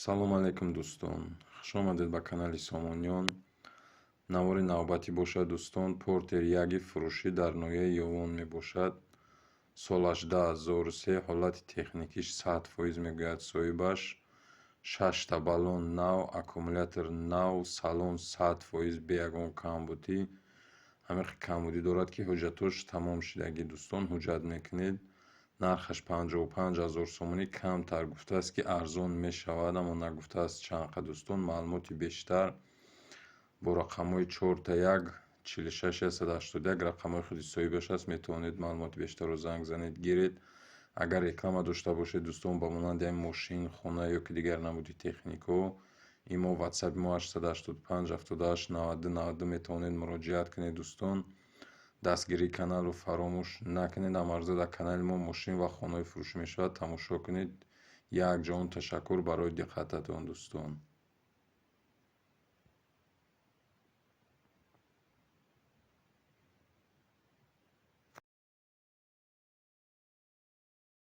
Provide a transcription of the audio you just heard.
салом алейкум дӯстон, хуш омадед ба канали Сомониён. навори навбатӣ бошад дӯстон. Портер яги фурӯшӣ дар ноҳияи Ёвон мебошад. Сол 1803, ҳолати техникиш 100% мегӯяд соҳибаш. 6 та баллон нав, аккумулятор нав, салон 100% бе ягон камбудӣ. ҳамиқ камбудӣ дорад ки ҳуҷҷатош тамом шидагӣ. дӯстон ҳуҷҷат мекунед. нархаш 55 000 сомонӣ камтар гуфтааст ки арзон мешавад, аммо нагуфтааст чанд қадр. дӯстон маълумоти бештар бо рақамҳои 4 46 181 рақамҳои худи соҳибаш аст. метавонед маълумоти бештарро занг занед, гиред. агар реклама дошта бошед дӯстон ба монанди мошин, хона ё ки дигар намуди техникаҳо, имо ватсаби мо 885 78 92 92 метавонед муроҷиат кунед. дӯстон дастгирии каналро фаромӯш накунед. амарза дар канали мо мошин ва хонаҳои фурӯшӣ мешавад. тамошо кунед. якҷон ташаккур барои диққататон дӯстон.